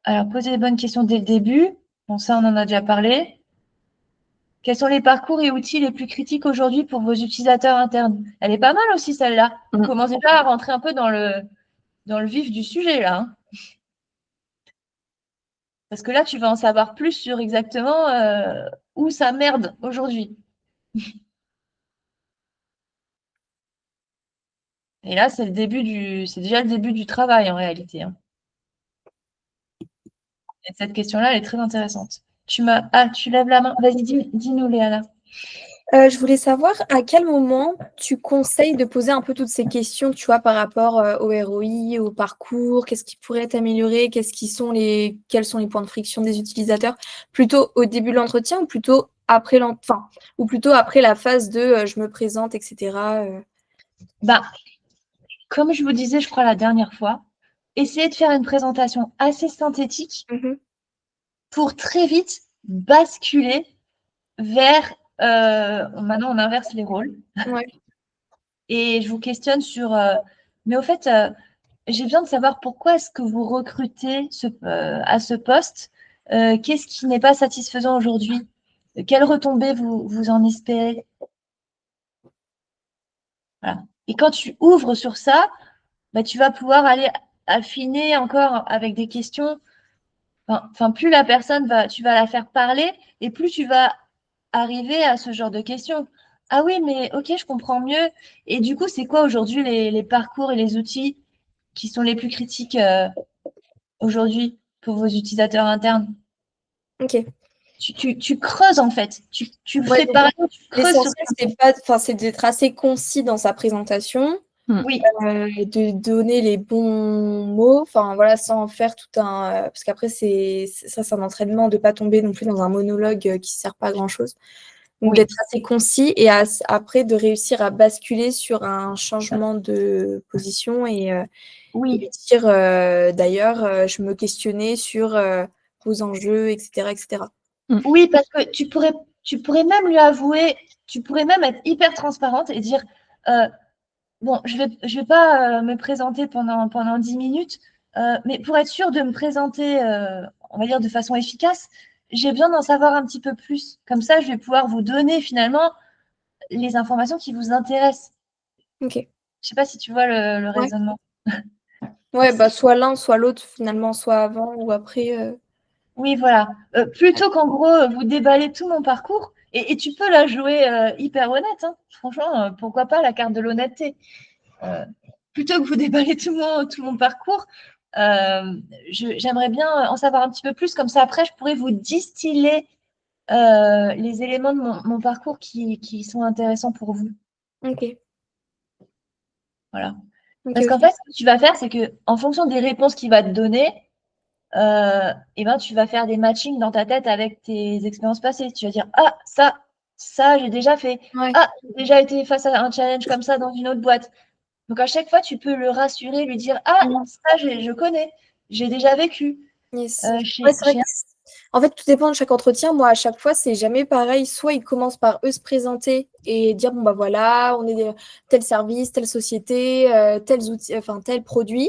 Alors, posez les bonnes questions dès le début. Bon, ça, on en a déjà parlé. Quels sont les parcours et outils les plus critiques aujourd'hui pour vos utilisateurs internes? Elle est pas mal aussi, celle-là. On Mm. commence déjà à rentrer un peu dans le vif du sujet, là, hein. Parce que là, tu vas en savoir plus sur exactement où ça merde aujourd'hui. Et là, c'est déjà le début du travail en réalité, hein. Et cette question-là, elle est très intéressante. Tu lèves la main. Vas-y, dis-nous, Léana. Je voulais savoir à quel moment tu conseilles de poser un peu toutes ces questions, tu vois, par rapport au ROI, au parcours, qu'est-ce qui pourrait être amélioré, quels sont les points de friction des utilisateurs, plutôt au début de l'entretien ou plutôt après ou plutôt après la phase de je me présente, etc. Bah, comme je vous disais, je crois, la dernière fois, essayez de faire une présentation assez synthétique Mhm. pour très vite basculer vers. Maintenant, on inverse les rôles. Ouais. Et je vous questionne sur. Mais au fait, j'ai besoin de savoir pourquoi est-ce que vous recrutez à ce poste. Qu'est-ce qui n'est pas satisfaisant aujourd'hui? Quelles retombées vous en espérez? Voilà. Et quand tu ouvres sur ça, bah, tu vas pouvoir aller affiner encore avec des questions. Enfin, plus la personne tu vas la faire parler et plus tu vas arriver à ce genre de questions. Ah oui, mais ok, je comprends mieux. Et du coup, c'est quoi aujourd'hui les parcours et les outils qui sont les plus critiques aujourd'hui pour vos utilisateurs internes? Ok. Tu creuses en fait. Tu Ouais, fais donc parler, tu creuses sur. l'essentiel, c'est pas, enfin, c'est d'être assez concis dans sa présentation, Mm. Oui, de donner les bons mots, enfin voilà, sans faire tout un, parce qu'après c'est un entraînement de pas tomber non plus dans un monologue qui sert pas à grand-chose. Donc oui, d'être assez concis et après de réussir à basculer sur un changement de position et oui. lui dire d'ailleurs, je me questionnais sur vos enjeux, etc., etc. Mm. Oui, parce que tu pourrais même lui avouer, tu pourrais même être hyper transparente et dire, euh, bon, je vais pas me présenter pendant 10 minutes, mais pour être sûr de me présenter, on va dire, de façon efficace, j'ai besoin d'en savoir un petit peu plus. Comme ça, je vais pouvoir vous donner finalement les informations qui vous intéressent. Ok. Je sais pas si tu vois le Ouais. raisonnement. Ouais, bah soit l'un, soit l'autre finalement, soit avant ou après. Oui, voilà. Plutôt qu'en gros, vous déballez tout mon parcours, et tu peux la jouer hyper honnête, hein. Franchement, pourquoi pas la carte de l'honnêteté. Euh, Plutôt que vous déballez tout mon parcours, j'aimerais bien en savoir un petit peu plus. Comme ça, après, je pourrais vous distiller les éléments de mon parcours qui sont intéressants pour vous. Ok. Voilà. Ok, Parce qu'en ok. fait, ce que tu vas faire, c'est que en fonction des réponses qu'il va te donner, et ben, tu vas faire des matchings dans ta tête avec tes expériences passées. Tu vas dire, ah, ça, j'ai déjà fait. Ouais. Ah, j'ai déjà été face à un challenge comme ça dans une autre boîte. Donc, à chaque fois, tu peux le rassurer, lui dire, ah, Mm. ça, je connais, j'ai déjà vécu. Yes. Ouais, Chez, c'est vrai chez que en fait, tout dépend de chaque entretien. Moi, à chaque fois, c'est jamais pareil. Soit ils commencent par eux se présenter et dire bon bah voilà, on est tel service, telle société, tels outils, enfin tel produit.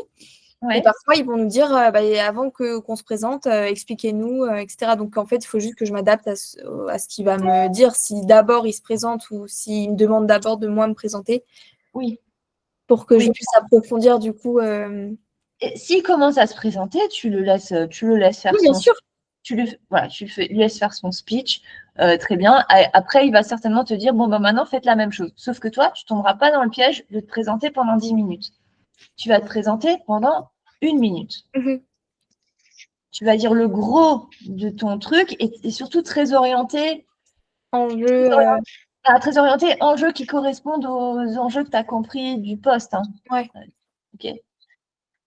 Et Ouais, parfois, ils vont nous dire bah, avant que qu'on se présente, expliquez-nous, etc. Donc en fait, il faut juste que je m'adapte à ce qu'il va me dire. Si d'abord il se présente ou s'il me demande d'abord de moi me présenter oui, pour que je oui. puisse approfondir du coup. Et s'il commence à se présenter, tu le laisses Oui, faire bien son sûr. speech. Voilà, lui laisses faire son speech. Très bien. Après, il va certainement te dire, bon, ben maintenant, faites la même chose. Sauf que toi, tu ne tomberas pas dans le piège de te présenter pendant 10 minutes. Tu vas te présenter pendant 1 minute. Mhm. Tu vas dire le gros de ton truc et surtout très orienté, Enjeu. très orienté enjeux qui correspondent aux enjeux que tu as compris du poste, hein. Ouais. Ok.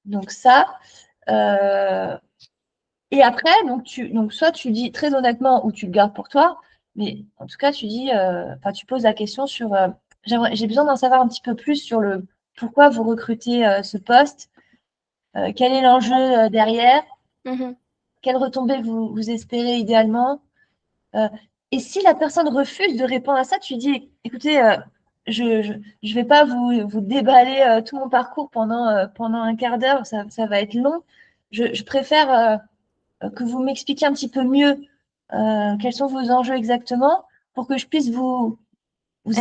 Donc ça. euh, Et après, donc soit tu dis très honnêtement ou tu le gardes pour toi, mais en tout cas, enfin, tu poses la question sur, j'ai besoin d'en savoir un petit peu plus sur le pourquoi vous recrutez ce poste, quel est l'enjeu derrière, Mhm. quelles retombées vous espérez idéalement. Euh, et si la personne refuse de répondre à ça, tu dis, écoutez, je vais pas vous déballer tout mon parcours pendant un quart d'heure, ça va être long. Je préfère que vous m'expliquiez un petit peu mieux quels sont vos enjeux exactement pour que je puisse vous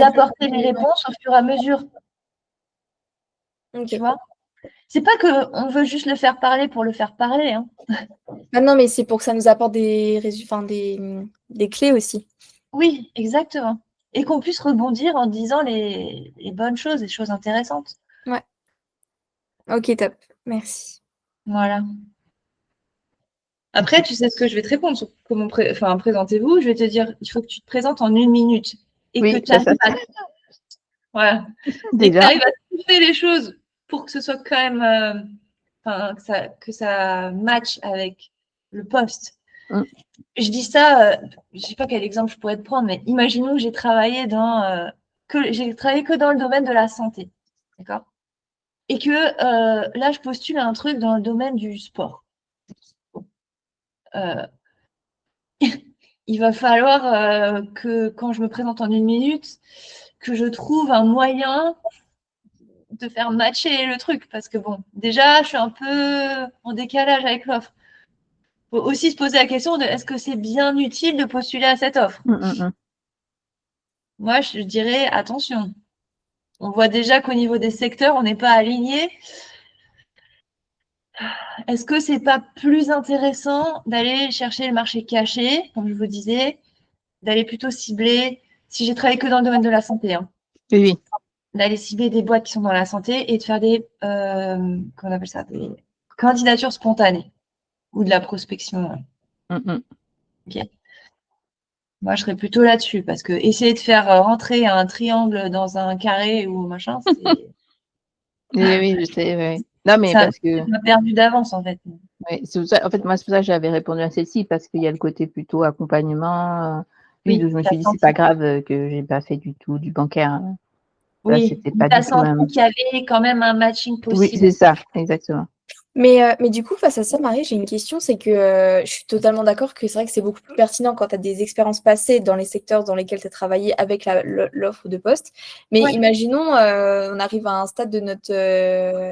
apporter les réponses au fur et à mesure. Ok. Tu vois? C'est pas qu'on veut juste le faire parler pour le faire parler, hein. Ah non, mais c'est pour que ça nous apporte des clés aussi. Oui, exactement. Et qu'on puisse rebondir en disant les bonnes choses, les choses intéressantes. Ouais. Ok, top. Merci. Voilà. Après, tu sais ce que je vais te répondre sur comment présentez-vous. Je vais te dire, il faut que tu te présentes en 1 minute et que Oui, tu arrives à... Voilà. Et que tu déjà. arrives à tourner les choses pour que ce soit quand même... que ça matche avec le poste. Mm. Je dis ça, je ne sais pas quel exemple je pourrais te prendre, mais imaginons que j'ai travaillé que dans le domaine de la santé. D'accord? Et que là, je postule à un truc dans le domaine du sport. Euh, il va falloir que quand je me présente en 1 minute, que je trouve un moyen de faire matcher le truc. Parce que bon, déjà, je suis un peu en décalage avec l'offre. Il faut aussi se poser la question de est-ce que c'est bien utile de postuler à cette offre? Moi, je dirais attention. On voit déjà qu'au niveau des secteurs, on n'est pas aligné. Est-ce que c'est pas plus intéressant d'aller chercher le marché caché, comme je vous disais, d'aller plutôt cibler, si j'ai travaillé que dans le domaine de la santé, hein, Oui, oui. d'aller cibler des boîtes qui sont dans la santé et de faire des, comment on appelle ça, des candidatures spontanées ou de la prospection. Ok. Moi, je serais plutôt là-dessus parce que essayer de faire rentrer un triangle dans un carré ou machin, c'est Oui, oui, je sais, ouais. Non, mais ça parce que m'a perdu d'avance en fait. ouais, c'est pour ça, en fait, moi, c'est pour ça que j'avais répondu à celle-ci, parce qu'il y a le côté plutôt accompagnement. Oui, Oui, donc je me t'as suis dit, c'est senti. pas grave que j'ai pas fait du tout du bancaire, hein. Là, Oui, c'était pas tu as du tout senti qu'il y avait quand même un matching Oui, possible. c'est ça, exactement. Mais du coup, face à ça, Marie, j'ai une question, c'est que je suis totalement d'accord que c'est vrai que c'est beaucoup plus pertinent quand tu as des expériences passées dans les secteurs dans lesquels tu as travaillé avec l'offre de poste. Mais Ouais. imaginons, on arrive à un stade de notre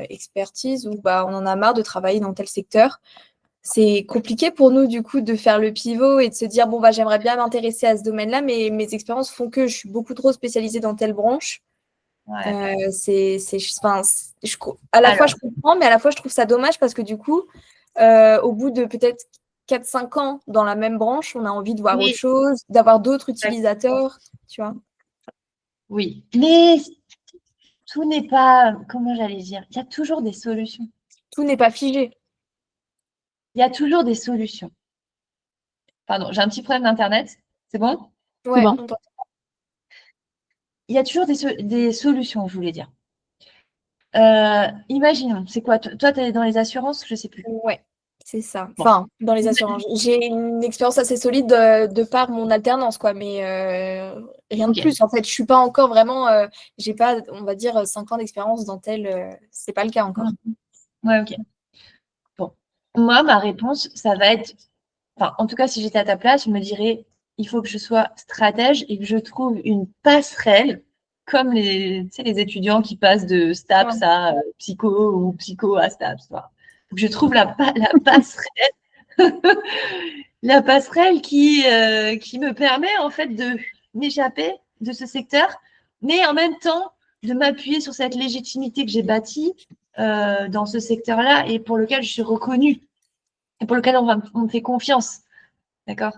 expertise où bah, on en a marre de travailler dans tel secteur. C'est compliqué pour nous, du coup, de faire le pivot et de se dire, bon, bah, j'aimerais bien m'intéresser à ce domaine-là, mais mes expériences font que je suis beaucoup trop spécialisée dans telle branche. Ouais. Enfin, à la fois, Alors, je comprends, mais à la fois, je trouve ça dommage parce que du coup, au bout de peut-être 4-5 ans dans la même branche, on a envie de voir autre oui, chose, d'avoir d'autres utilisateurs, tu vois. oui. Mais tout n'est pas, comment j'allais dire, il y a toujours des solutions. Tout n'est pas figé. Il y a toujours des solutions. Pardon, j'ai un petit problème d'Internet. C'est bon? C'est Ouais, bon. Il y a toujours des solutions, je voulais dire. Imaginons, c'est quoi? Toi, tu es dans les assurances? Je ne sais plus. ouais, c'est ça. Bon. Enfin, dans les assurances. J'ai une expérience assez solide de par mon alternance, quoi, mais rien de Ok. plus. En fait, je suis pas encore vraiment, j'ai pas, on va dire, 5 ans d'expérience dans tel, c'est pas le cas encore. Ouais, ok. Bon. Moi, ma réponse, ça va être, enfin, en tout cas, si j'étais à ta place, je me dirais, il faut que je sois stratège et que je trouve une passerelle, comme tu sais, les étudiants qui passent de STAPS à psycho ou psycho à STAPS. Voilà. Faut que je trouve la passerelle, la passerelle qui me permet en fait de m'échapper de ce secteur, mais en même temps de m'appuyer sur cette légitimité que j'ai bâtie dans ce secteur-là et pour lequel je suis reconnue et pour lequel on me fait confiance. D'accord?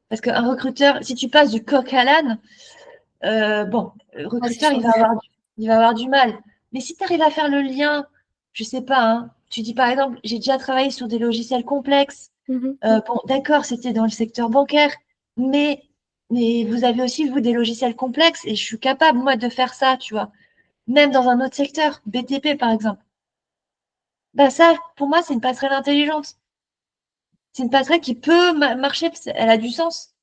Parce qu'un recruteur, si tu passes du coq à l'âne, bon, le recruteur, il va avoir du mal. Mais si tu arrives à faire le lien, je sais pas, hein, tu dis par exemple, j'ai déjà travaillé sur des logiciels complexes. Bon, d'accord, c'était dans le secteur bancaire, mais, mais vous avez aussi, vous, des logiciels complexes et je suis capable, moi, de faire ça, tu vois. Même dans un autre secteur, BTP, par exemple. Bah ça, pour moi, c'est une passerelle intelligente. C'est une passerelle qui peut marcher, elle a du sens.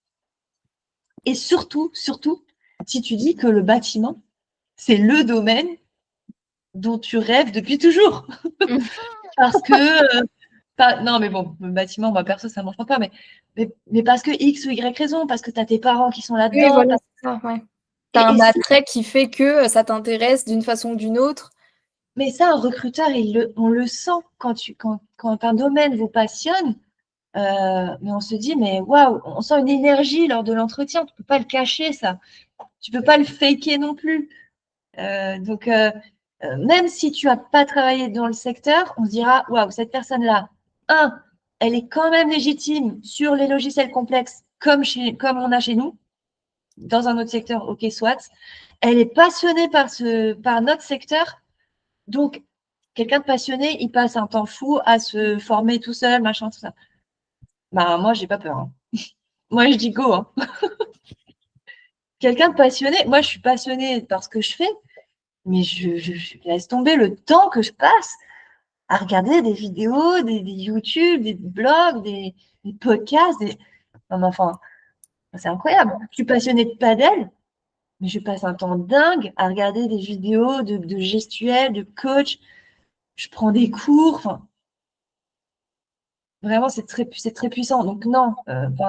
Et surtout, si tu dis que le bâtiment, c'est le domaine dont tu rêves depuis toujours. Parce que, non, mais bon, le bâtiment, moi, perso, ça ne m'en pas, mais parce que X ou Y raison, parce que tu as tes parents qui sont Oui, là-dedans. voilà, c'est ça, ouais. Tu as un attrait qui fait que ça t'intéresse d'une façon ou d'une autre. Mais ça, un recruteur, on le sent quand un domaine vous passionne, Mais on se dit, mais waouh, on sent une énergie lors de l'entretien. Tu ne peux pas le cacher, ça. Tu ne peux pas le faker non plus. Donc, même si tu n'as pas travaillé dans le secteur, on se dira, waouh, cette personne-là, elle est quand même légitime sur les logiciels complexes comme on a chez nous, dans un autre secteur, ok, soit. Elle est passionnée par notre secteur. Donc, quelqu'un de passionné, il passe un temps fou à se former tout seul, machin, tout ça. Bah, moi, j'ai pas peur, hein. Moi, je dis go, hein. Quelqu'un de passionné, moi, je suis passionnée par ce que je fais, mais je laisse tomber le temps que je passe à regarder des vidéos, des YouTube, des blogs, des podcasts. Non, mais enfin, c'est incroyable. Je suis passionnée de padel, mais je passe un temps dingue à regarder des vidéos de gestuels, de coach. Je prends des cours. Enfin, vraiment, c'est très puissant. Donc, non,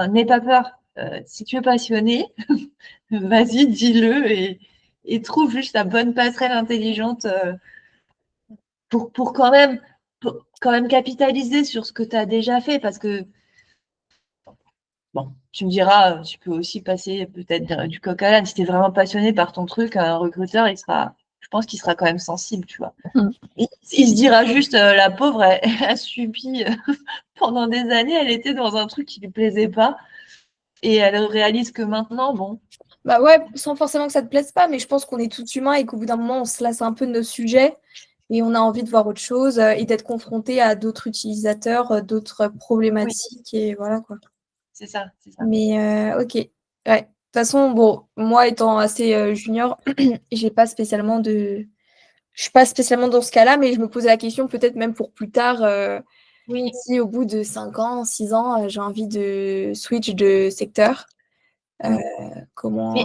n'aie pas peur. Si tu es passionné, vas-y, dis-le et trouve juste la bonne passerelle intelligente pour quand même capitaliser sur ce que tu as déjà fait. Parce que, bon, tu me diras, tu peux aussi passer peut-être du coq à l'âne. Si tu es vraiment passionné par ton truc, un recruteur, je pense qu'il sera quand même sensible, tu vois. Il se dira juste, la pauvre, elle a subi pendant des années, elle était dans un truc qui lui plaisait pas. Et elle réalise que maintenant, bon. Bah ouais, sans forcément que ça te plaise pas, mais je pense qu'on est tous humains et qu'au bout d'un moment, on se lasse un peu de nos sujets et on a envie de voir autre chose et d'être confronté à d'autres utilisateurs, d'autres problématiques et voilà quoi. C'est ça. Mais ok. Ouais. De toute façon, bon, moi étant assez junior, j'ai pas spécialement de. Je suis pas spécialement dans ce cas-là, mais je me posais la question peut-être même pour plus tard, Oui. si au bout de 5 ans, 6 ans, j'ai envie de switch de secteur. Comment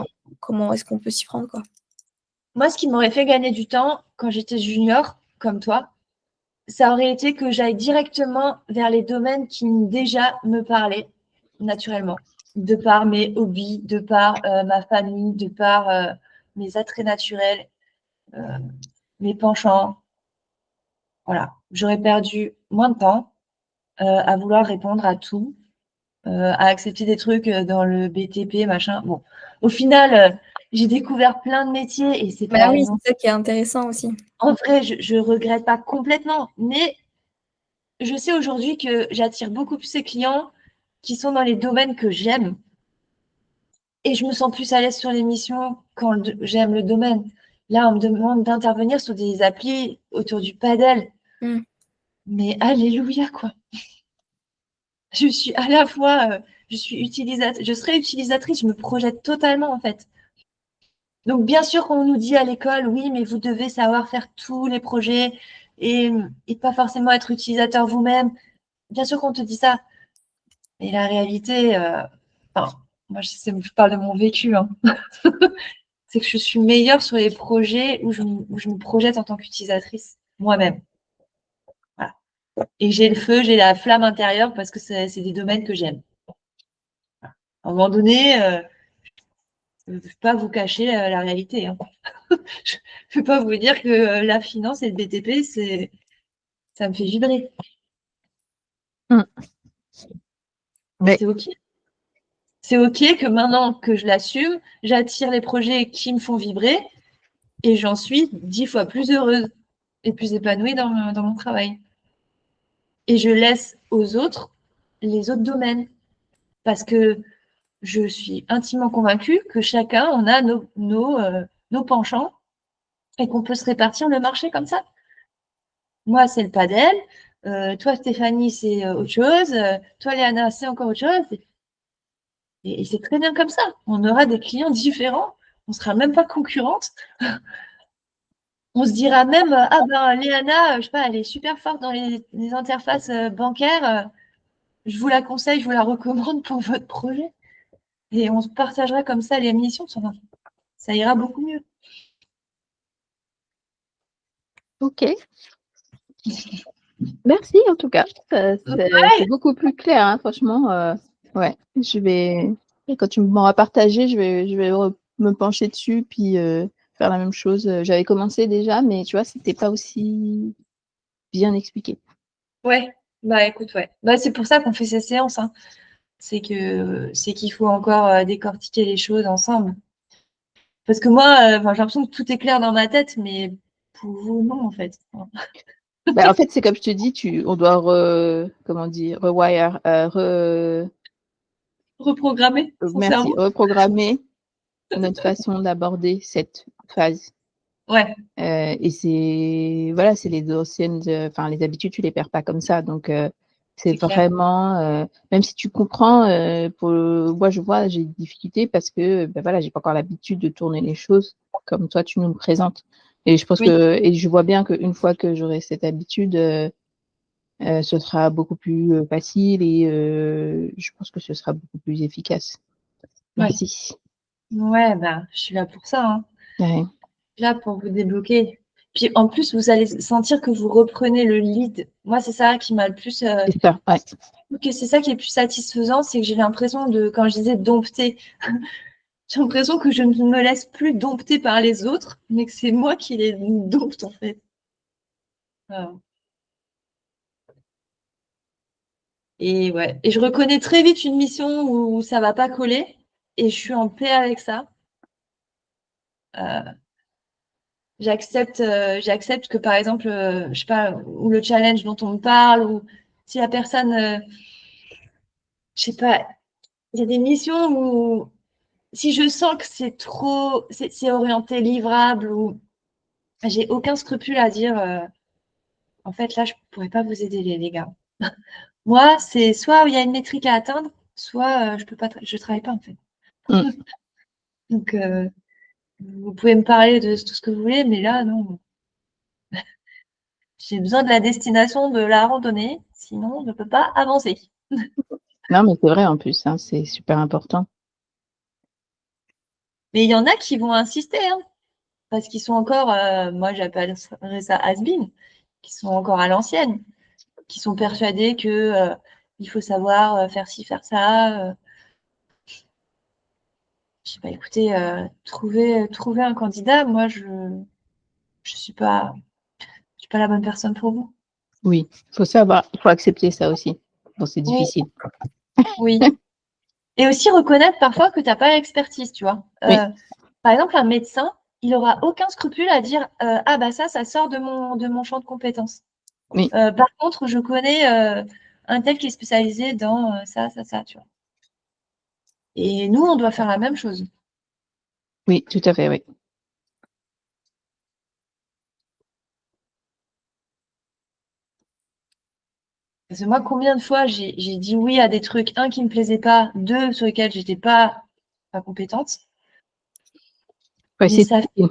est-ce qu'on peut s'y prendre, quoi? Moi, ce qui m'aurait fait gagner du temps quand j'étais junior, comme toi, ça aurait été que j'aille directement vers les domaines qui déjà me parlaient naturellement, de par mes hobbies, de par ma famille, de par mes attraits naturels, euh, mes penchants. Voilà, j'aurais perdu moins de temps à vouloir répondre à tout, à accepter des trucs dans le BTP, machin. Bon, au final, j'ai découvert plein de métiers et c'est Bah pas oui, non. c'est ça qui est intéressant aussi. En vrai, je regrette pas complètement, mais je sais aujourd'hui que j'attire beaucoup plus ces clients qui sont dans les domaines que j'aime et je me sens plus à l'aise sur les missions quand j'aime le domaine. Là, on me demande d'intervenir sur des applis autour du paddle, Mm. mais alléluia quoi. Je suis à la fois, je suis utilisatrice, je serai utilisatrice, je me projette totalement en fait. Donc bien sûr qu'on nous dit à l'école, oui, mais vous devez savoir faire tous les projets et, et pas forcément être utilisateur vous-même. Bien sûr qu'on te dit ça. Et la réalité, enfin, moi je parle de mon vécu, hein. C'est que je suis meilleure sur les projets où je me projette en tant qu'utilisatrice moi-même. Voilà. Et j'ai le feu, j'ai la flamme intérieure parce que c'est des domaines que j'aime. À un moment donné, je ne peux pas vous cacher la réalité, hein. Je ne peux pas vous dire que la finance et le BTP, ça me fait vibrer. Mm. Mais Oui. c'est OK. C'est OK que maintenant que je l'assume, j'attire les projets qui me font vibrer et j'en suis 10 fois plus heureuse et plus épanouie dans mon travail. Et je laisse aux autres les autres domaines parce que je suis intimement convaincue que chacun, on a nos penchants et qu'on peut se répartir le marché comme ça. Moi, c'est le padel. Toi, Stéphanie, c'est autre chose. Toi, Léana, c'est encore autre chose. Et c'est très bien comme ça. On aura des clients différents. On ne sera même pas concurrente. On se dira même, ah ben, Léana, je sais pas, elle est super forte dans les interfaces bancaires. Je vous la conseille, je vous la recommande pour votre projet. Et on se partagera comme ça les missions. Ça ira beaucoup mieux. Ok. Merci en tout cas. C'est beaucoup plus clair, hein, franchement. Ouais, quand tu m'auras partagé, je vais me pencher dessus puis faire la même chose. J'avais commencé déjà, mais tu vois, c'était pas aussi bien expliqué. Ouais, Bah écoute, ouais. Bah, c'est pour ça qu'on fait ces séances, hein. C'est qu'il faut encore décortiquer les choses ensemble. Parce que moi, j'ai l'impression que tout est clair dans ma tête, mais pour vous, non, en fait. En fait, c'est comme je te dis, on doit comment dire, rewire, Reprogrammer son merci, cerveau. reprogrammer notre façon d'aborder cette phase. Ouais, Et c'est les anciennes, les habitudes, tu les perds pas comme ça. Donc, c'est c'est clair. vraiment, même si tu comprends, moi, je vois, j'ai des difficultés parce que, j'ai pas encore l'habitude de tourner les choses comme toi, tu nous le présentes. Et je pense Oui, et je vois bien qu'une fois que j'aurai cette habitude, ce sera beaucoup plus facile et je pense que ce sera beaucoup plus efficace. ouais. Merci. Ouais, bah, je suis là pour ça, hein. Ouais, Je suis là pour vous débloquer. Puis en plus, vous allez sentir que vous reprenez le lead. Moi, c'est ça qui m'a le plus. c'est ça. Ouais. Que c'est ça qui est plus satisfaisant, c'est que j'ai l'impression de, quand je disais dompter, j'ai l'impression que je ne me laisse plus dompter par les autres, mais que c'est moi qui les dompte en fait. Voilà. Et ouais. Et je reconnais très vite une mission où ça va pas coller et je suis en paix avec ça. Euh, j'accepte que par exemple, je sais pas, ou le challenge dont on me parle, ou si la personne, je sais pas, il y a des missions où si je sens que c'est trop, c'est orienté livrable ou j'ai aucun scrupule à dire, en fait, là, je pourrais pas vous aider, les gars. Moi, c'est soit il y a une métrique à atteindre, soit je peux pas, je travaille pas, en fait. Mm. Donc, vous pouvez me parler de tout ce que vous voulez, mais là, non. J'ai besoin de la destination de la randonnée, sinon, on ne peut pas avancer. Non, mais c'est vrai en plus, hein, c'est super important. Mais il y en a qui vont insister, hein, parce qu'ils sont encore, moi, j'appellerais ça has-been, qui sont encore à l'ancienne, qui sont persuadés que il faut savoir faire ci, faire ça. Je sais pas, écoutez, trouver un candidat, moi, je suis pas la bonne personne pour vous. Oui, il faut accepter ça aussi. Bon, c'est Oui, difficile. oui. Et aussi reconnaître parfois que tu n'as pas l'expertise, tu vois. Oui, Par exemple, un médecin, il aura aucun scrupule à dire ah bah ça sort de mon champ de compétences. oui, Par contre, je connais un tel qui est spécialisé dans ça, tu vois. Et nous, on doit faire la même chose. oui, tout à fait, oui. Parce que moi, combien de fois j'ai dit oui à des trucs, un qui me plaisait pas, deux sur lesquels j'étais pas compétente, Ouais, mais c'est ça difficile.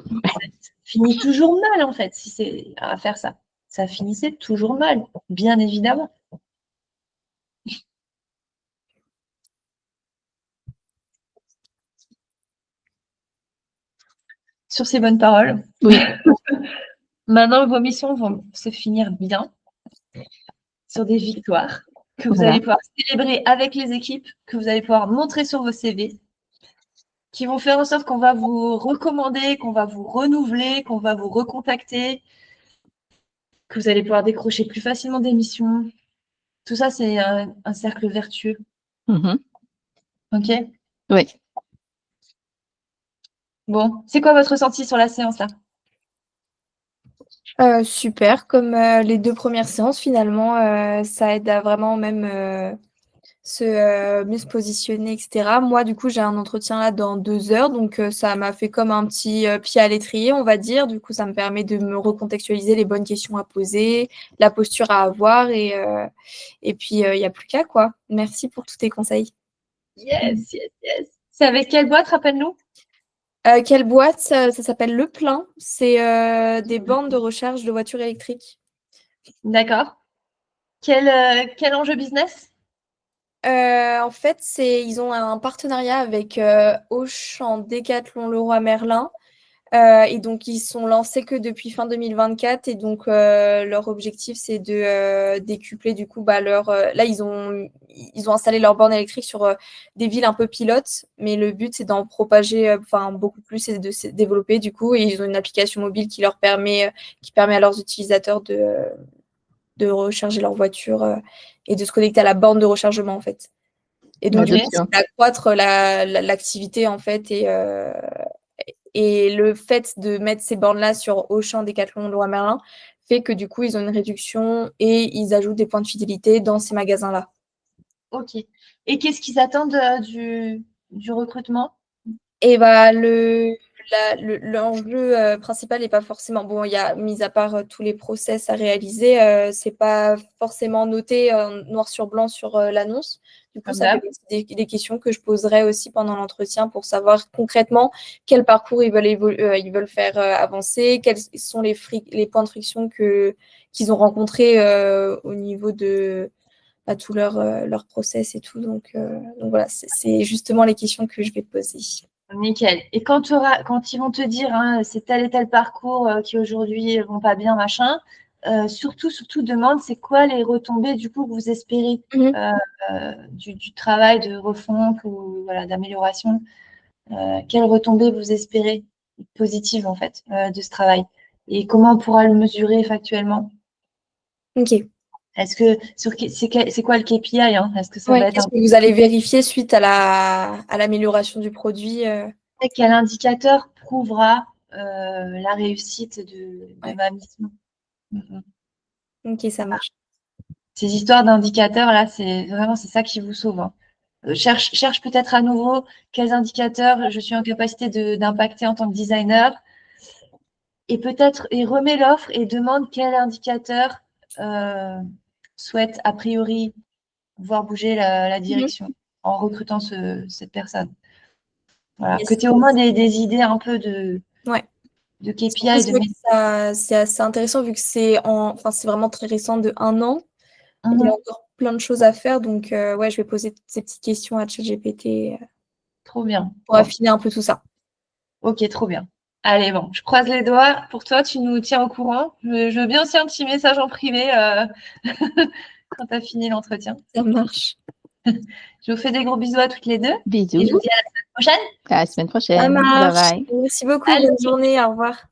finit toujours mal en fait si c'est à faire ça. Ça finissait toujours mal, bien évidemment. Sur ces bonnes paroles, Oui, maintenant vos missions vont se finir bien sur des victoires que vous allez voilà. pouvoir célébrer avec les équipes, que vous allez pouvoir montrer sur vos CV, qui vont faire en sorte qu'on va vous recommander, qu'on va vous renouveler, qu'on va vous recontacter, que vous allez pouvoir décrocher plus facilement des missions. Tout ça, c'est un cercle vertueux. Mhm. OK? Oui. Bon, c'est quoi votre ressenti sur la séance là? Super, comme les 2 premières séances finalement, ça aide à vraiment même, mieux se positionner et cetera. Moi, du coup, j'ai un entretien là dans 2 heures, donc ça m'a fait comme un petit, pied à l'étrier, on va dire. Du coup, ça me permet de me recontextualiser les bonnes questions à poser, la posture à avoir et puis, il y a plus qu'à, quoi. Merci pour tous tes conseils. Yes, yes, yes. C'est avec quelle boîte, rappelle-nous? Quelle boîte? Ça s'appelle Le Plein. C'est, des bornes de recharge de voitures électriques. D'accord. Quel enjeu business? En fait, ils ont un partenariat avec Auchan, Decathlon, Leroy Merlin. Et donc, ils sont lancés que depuis fin 2024. Et donc, leur objectif, c'est de décupler du coup là, ils ont installé leurs bornes électriques sur des villes un peu pilotes. Mais le but, c'est d'en propager beaucoup plus et de se développer du coup. Et ils ont une application mobile qui permet à leurs utilisateurs de recharger leur voiture et de se connecter à la borne de rechargement, en fait. Et donc, d'accroître l'activité, en fait, et le fait de mettre ces bornes-là sur Auchan, Decathlon, Leroy Merlin fait que du coup, ils ont une réduction et ils ajoutent des points de fidélité dans ces magasins-là. Ok. Et qu'est-ce qu'ils attendent du recrutement? Et bah, l'enjeu principal n'est pas forcément bon. Il y a, mis à part tous les process à réaliser, c'est pas forcément noté noir sur blanc sur l'annonce. Du coup, ça fait partie des questions que je poserai aussi pendant l'entretien pour savoir concrètement quel parcours ils veulent faire avancer, quels sont les points de friction qu'ils ont rencontrés au niveau de tout leur process et tout. Donc voilà, c'est justement les questions que je vais poser. Nickel. Et quand ils vont te dire hein, c'est tel et tel parcours qui aujourd'hui vont pas bien, machin, surtout demande c'est quoi les retombées du coup que vous espérez du travail de refonte ou voilà, d'amélioration. Quelles retombées vous espérez positives en fait de ce travail et comment on pourra le mesurer factuellement? Ok. Est-ce que c'est quoi le KPI hein? Est-ce que ça va être qu'est-ce que vous allez vérifier suite à l'amélioration du produit Quel indicateur prouvera la réussite de ma mission? Ok, ça marche. Ces histoires d'indicateurs là, c'est ça qui vous sauve. Hein. Cherche peut-être à nouveau quels indicateurs je suis en capacité d'impacter en tant que designer et peut-être remets l'offre et demande quel indicateur souhaite a priori voir bouger la direction en recrutant cette personne. Voilà. Yes. Que tu aies au moins des idées un peu de KPI. C'est assez intéressant vu que c'est vraiment très récent de 1 an. Il y a encore plein de choses à faire. Donc, je vais poser toutes ces petites questions à ChatGPT. Trop bien. Pour affiner un peu tout ça. Ok, trop bien. Allez, bon, je croise les doigts. Pour toi, tu nous tiens au courant. Je veux bien aussi un petit message en privé quand tu as fini l'entretien. Ça marche. Je vous fais des gros bisous à toutes les deux. Bisous. Et je vous dis à la semaine prochaine. À la semaine prochaine. Ça marche. Bye bye. Merci beaucoup. Bonne journée. Au revoir.